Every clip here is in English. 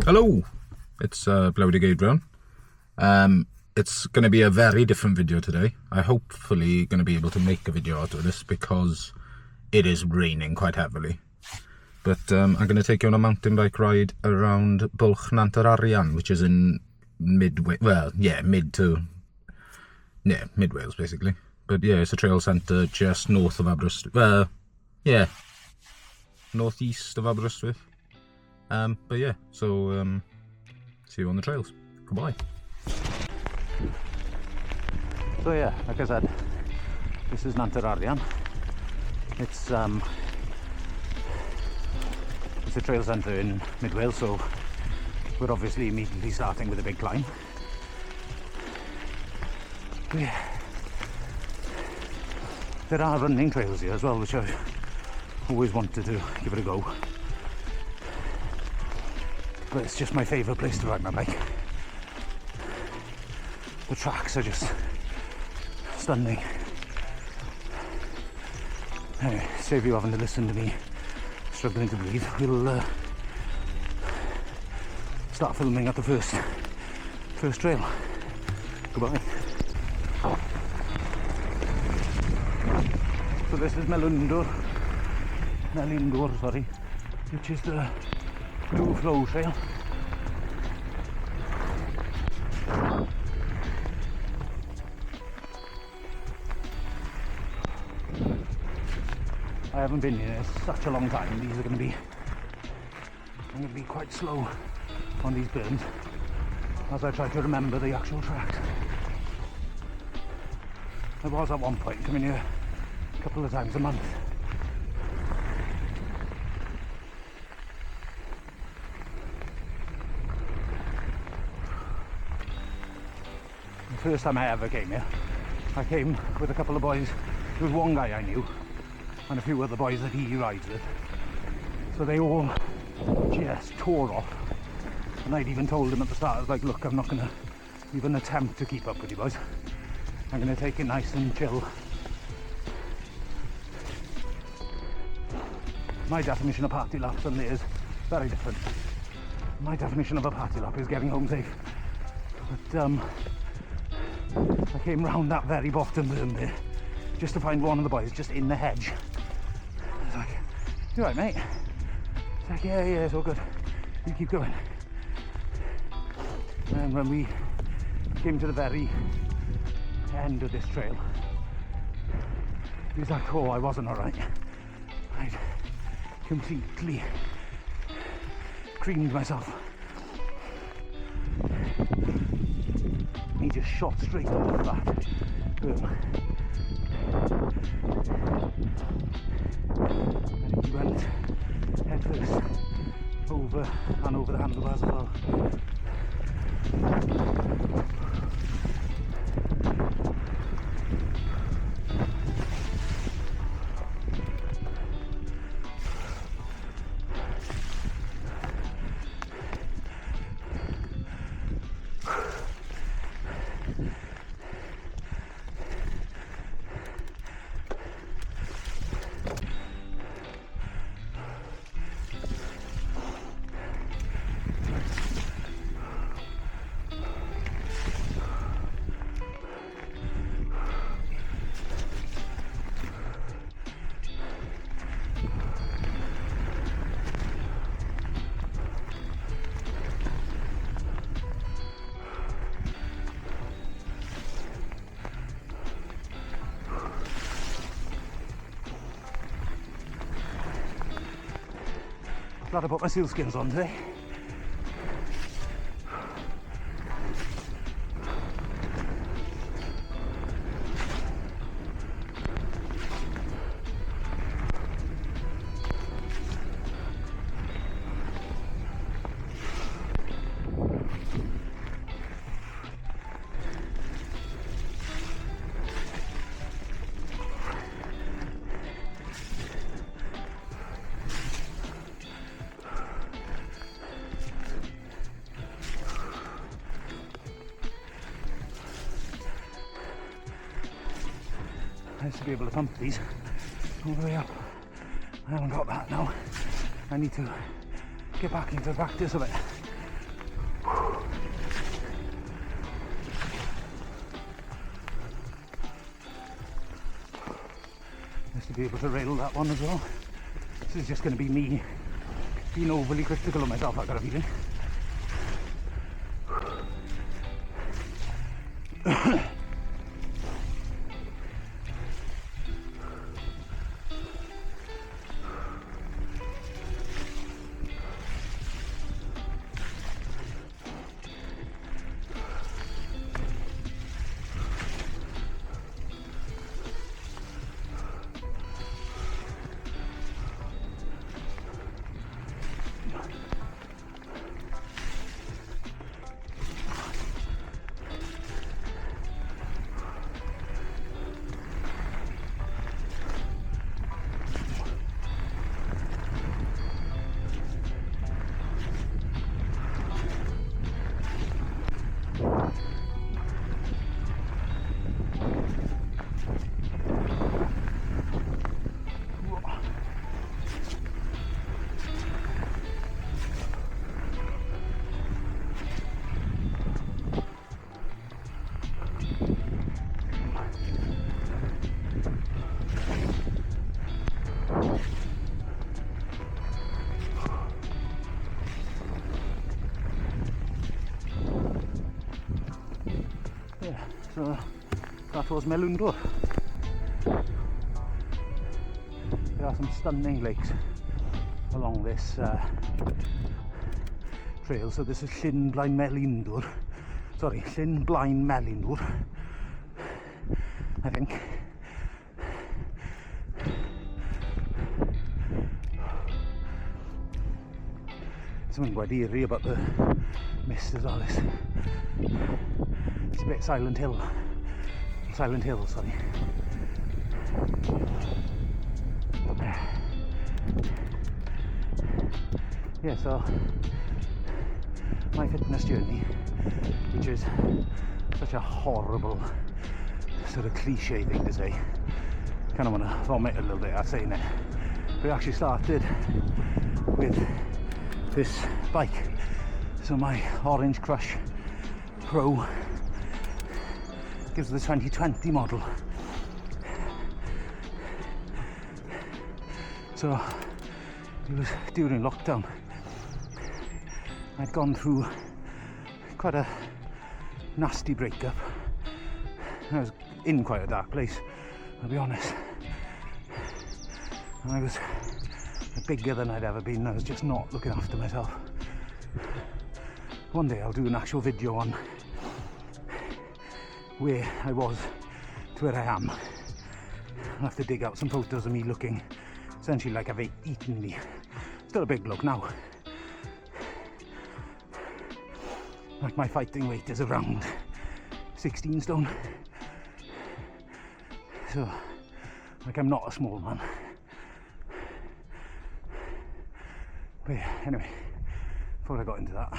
Hello, it's Bwlch Nant Yr Arian. It's going to be a very different video today. I hopefully going to be able to make a video out of this because it is raining quite heavily. But I'm going to take you on a mountain bike ride around Bwlch Nant Yr Arian, which is in mid Wales basically. But yeah, it's a trail centre just north of Aberystwyth. Northeast of Aberystwyth. But yeah, so see you on the trails. Goodbye. So yeah, like I said, this is Nant Yr Arian. It's a trail centre in mid Wales, so we're obviously immediately starting with a big climb. But yeah, there are running trails here as well, which I always wanted to give it a go. But it's just my favourite place to ride my bike. The tracks are just stunning. Anyway, save you having to listen to me struggling to breathe, we'll start filming at the first trail. Goodbye. So this is Melundwr, sorry, which is the blue flow trail. I haven't been here in such a long time. I'm going to be quite slow on these burns as I try to remember the actual tracks. I was at one point coming here a couple of times a month. The first time I ever came here, I came with a couple of boys. There was one guy I knew and a few other boys that he rides with. So they all just tore off. And I'd even told him at the start, I was like, look, I'm not going to even attempt to keep up with you boys. I'm going to take it nice and chill. My definition of party laps and theirs, very different. My definition of a party lap is getting home safe. But I came round that very bottom berm there just to find one of the boys just in the hedge. I was like, you alright mate? He's like, yeah, it's all good. You keep going. And when we came to the very end of this trail, he was like, oh, I wasn't alright. I'd completely creamed myself. He just shot straight off that berm. And he went head first over and over the handlebars as well. Glad I put my sealskins on today. Nice to be able to thump these all the way up. I haven't got that now. I need to get back into practice of it. Nice to be able to rail that one as well. This is just going to be me being overly critical of myself, I've got a feeling. So that was Melundor. There are some stunning lakes along this trail. So this is Llyn Blaen Melundor. Sorry, Llyn Blaen Melundor, I think. Something quite eerie about the mist as well. It's a bit Silent Hill, sorry. Yeah, so my fitness journey, which is such a horrible sort of cliche thing to say, kind of want to vomit a little bit at saying it, but it actually started with this bike. So my Orange Crush Pro gives the 2020 model. So it was during lockdown. I'd gone through quite a nasty breakup. I was in quite a dark place, I'll be honest. And I was bigger than I'd ever been. I was just not looking after myself. One day I'll do an actual video on where I was to where I am. I'll have to dig out some photos of me looking essentially like I've eaten me. Still a big bloke now. Like my fighting weight is around 16 stone. So, like I'm not a small man. But yeah, anyway, before I got into that.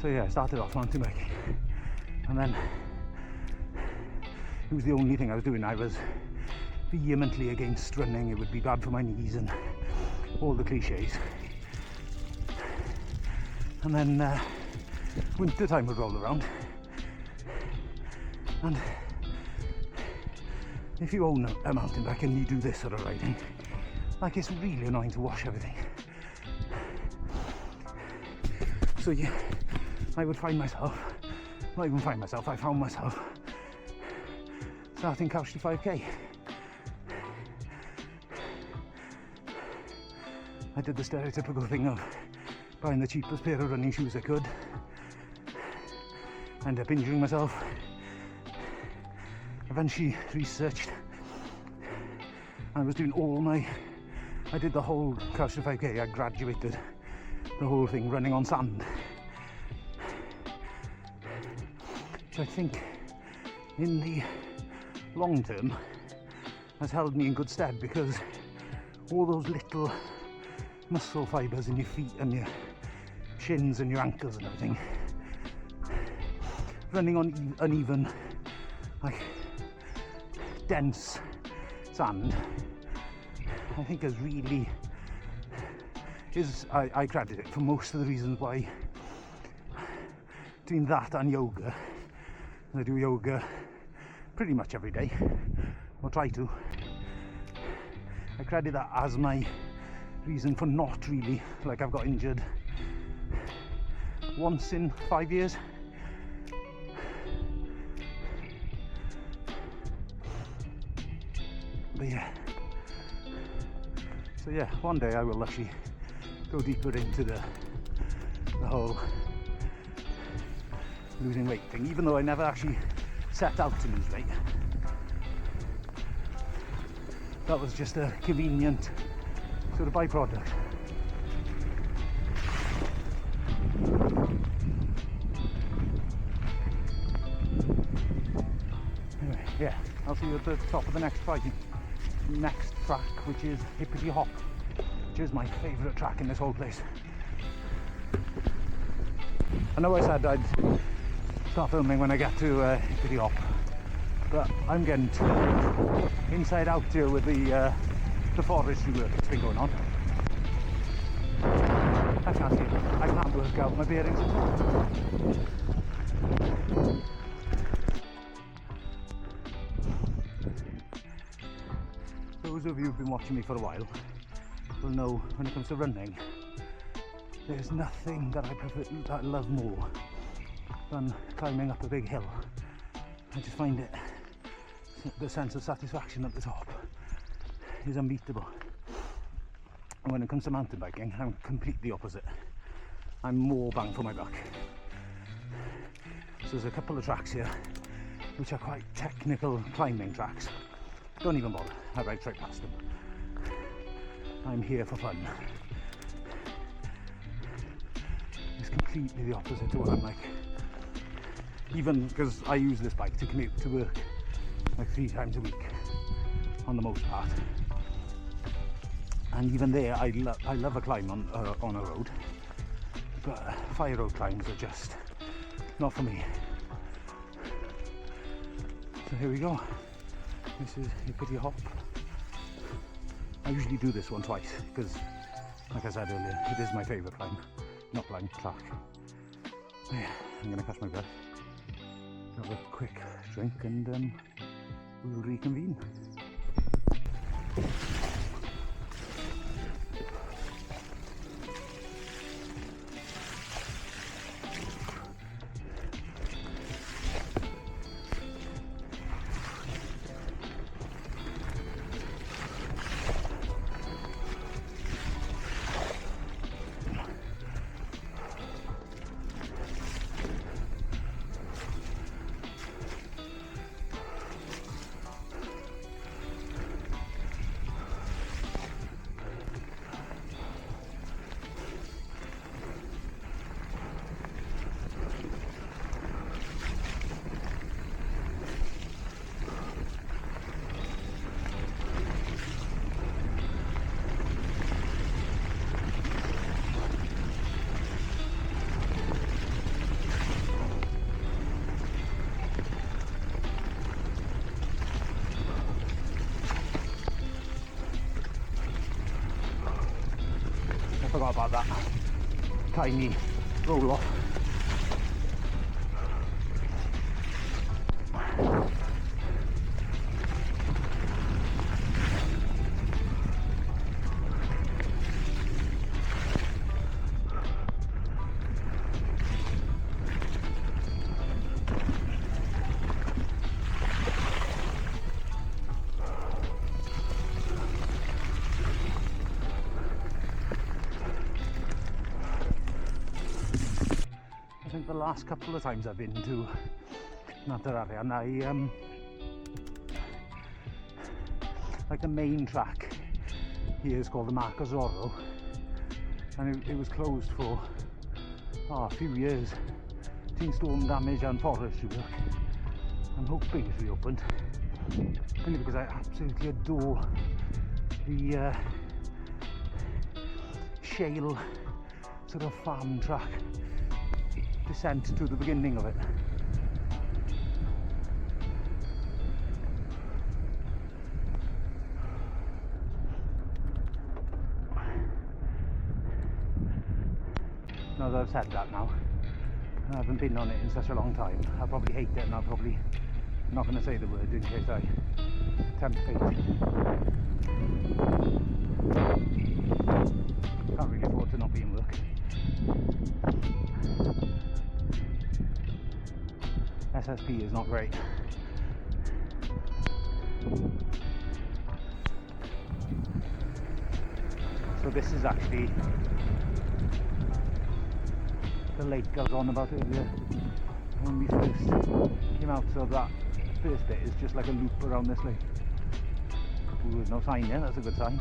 So yeah, I started off mountain biking. And then it was the only thing I was doing. I was vehemently against running. It would be bad for my knees and all the cliches. And then winter time would roll around. And if you own a mountain bike and you do this sort of riding, like it's really annoying to wash everything. So yeah, I would find myself, not even find myself, I found myself starting couch to 5k. I did the stereotypical thing of buying the cheapest pair of running shoes I could, ended up injuring myself, eventually researched. I was doing I did the whole couch to 5k, I graduated the whole thing running on sand, which I think in the long term has held me in good stead, because all those little muscle fibres in your feet and your shins and your ankles and everything, running on uneven, like dense sand, I think has really I credit it for most of the reasons why between that and yoga, and I do yoga pretty much every day, or try to. I credit that as my reason for not really, like I've got injured once in 5 years. But yeah, so yeah, one day I will actually go deeper into the whole losing weight thing, even though I never actually set out to lose weight. That was just a convenient sort of byproduct. Anyway, yeah, I'll see you at the top of the next track, which is Hippity Hop, which is my favourite track in this whole place. I know I said I'd start filming when I get to Hippity Hop, but I'm getting inside out here with the forestry work that's been going on. I can't see it. I can't work out my bearings. Those of you who've been watching me for a while will know when it comes to running, there's nothing that I love more than climbing up a big hill. I just find it, the sense of satisfaction at the top is unbeatable. And when it comes to mountain biking, I'm completely opposite. I'm more bang for my buck. So there's a couple of tracks here which are quite technical climbing tracks. Don't even bother, I ride straight past them. I'm here for fun. It's completely the opposite to what I'm like. Even because I use this bike to commute to work like 3 times a week on the most part. And even there, I love a climb on a road, but fire road climbs are just not for me. So here we go. This is Hippity Hop. I usually do this one twice because, like I said earlier, it is my favourite climb, not climb, track. Yeah, I'm gonna catch my breath, have a quick drink, and we'll reconvene. I forgot about that tiny roll off. I think the last couple of times I've been to Nant Yr Arian, like the main track here is called the Marca Zorro, and it was closed for a few years between storm damage and forestry work. I'm hoping it's reopened, only because I absolutely adore the shale sort of farm track descent to the beginning of it. Now that I've said that now, I haven't been on it in such a long time. I'll probably hate it, and I'll probably not going to say the word in case I tempt fate. Can't really afford to not be in work. SSP is not great. So this is actually the lake I was on about earlier when we first came out. So that first bit is just like a loop around this lake. Ooh, there's no sign here, that's a good sign.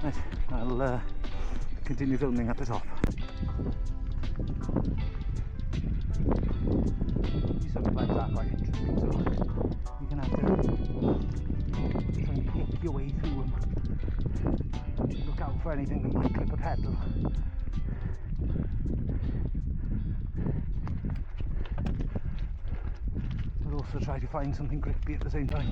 Right, I'll continue filming at the top. These sometimes are quite interesting, so you can have to try and pick your way through them. Look out for anything that might clip a pedal. But also try to find something grippy at the same time.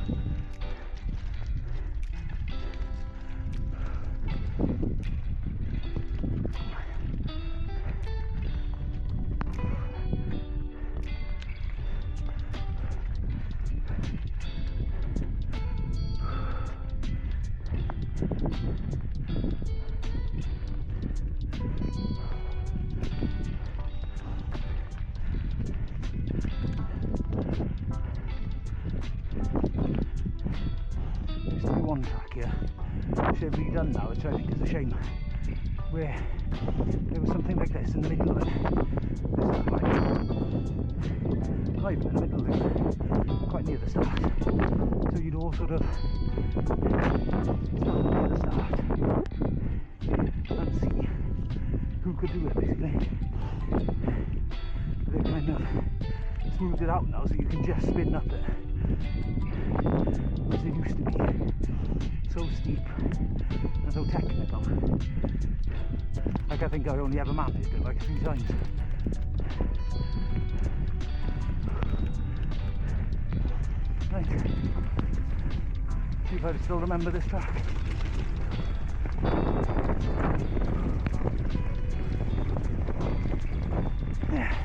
One track here, which they've redone now, which I think is a shame, where there was something like this in the middle of it. This looked like, not even in the middle, it was quite near the start. So you'd all sort of stand near the start and see who could do it, basically. But they've kind of smoothed it out now, so you can just spin up it. Whereas it used to be so steep and so technical. Like, I think I only ever managed it like 3 times. Right, see if I still remember this track. Yeah.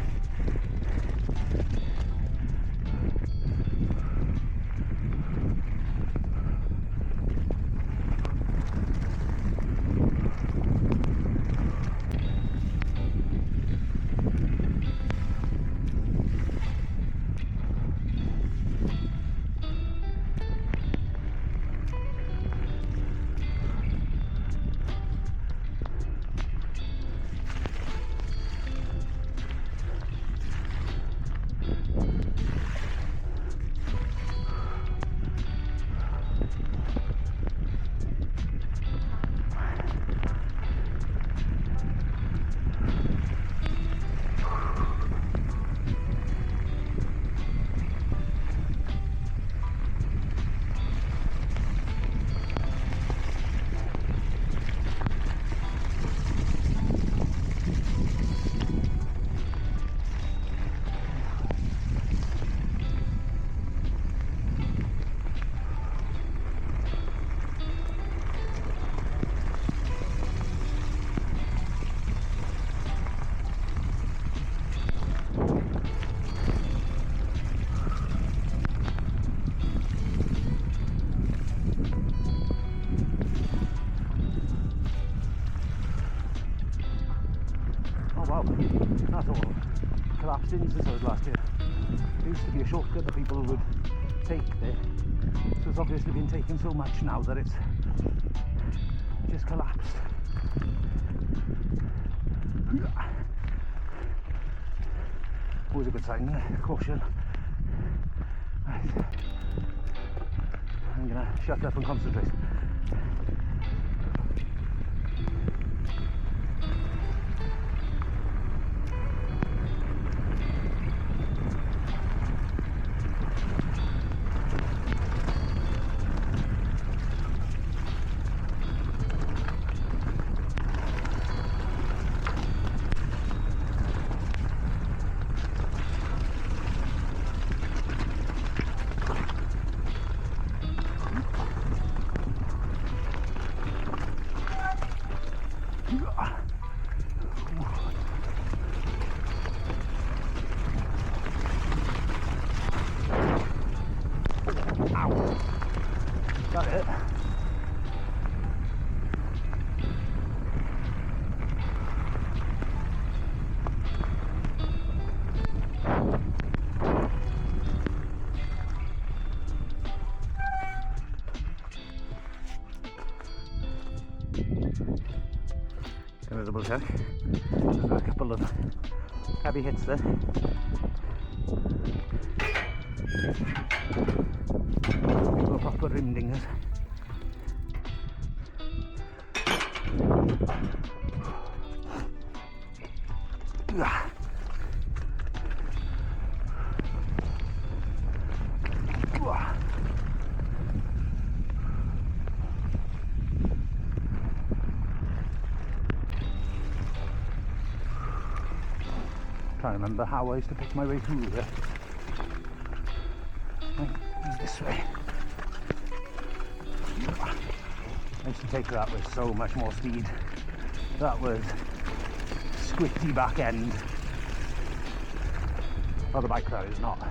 That's all collapsed in since I was last here. There used to be a shortcut that people would take there, so it's obviously been taken so much now that it's just collapsed. Always a good sign, caution. Right. I'm gonna shut up and concentrate. check. There's a couple of heavy hits there. Couple of proper rim dingers. Trying to remember how I used to pick my way through there. Right, this way. I used to take that with so much more speed. That was squitty back end. Oh, the bike ride is not.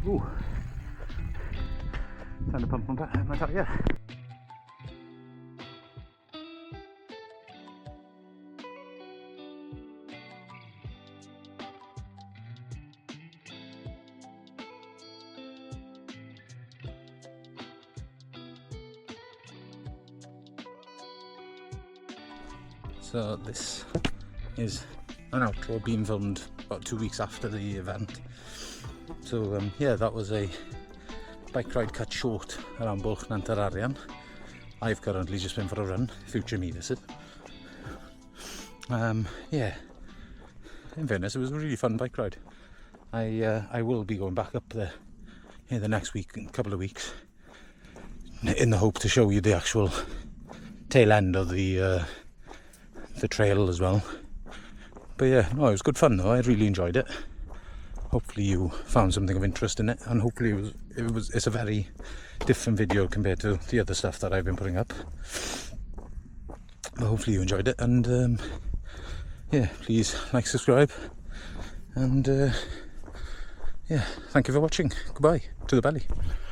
Ooh. Time to pump my tyre. So this is an outro being filmed about 2 weeks after the event. So yeah, that was a bike ride cut short around Bwlch Nant Yr Arian. I've currently just been for a run, future me this is. Yeah, in fairness, it was a really fun bike ride. I will be going back up there in the next week, couple of weeks, in the hope to show you the actual tail end of the trail as well. But yeah, no, it was good fun though. I really enjoyed it. Hopefully you found something of interest in it, and hopefully it's a very different video compared to the other stuff that I've been putting up. But hopefully you enjoyed it, and yeah, please like, subscribe, and yeah, thank you for watching. Goodbye to the belly.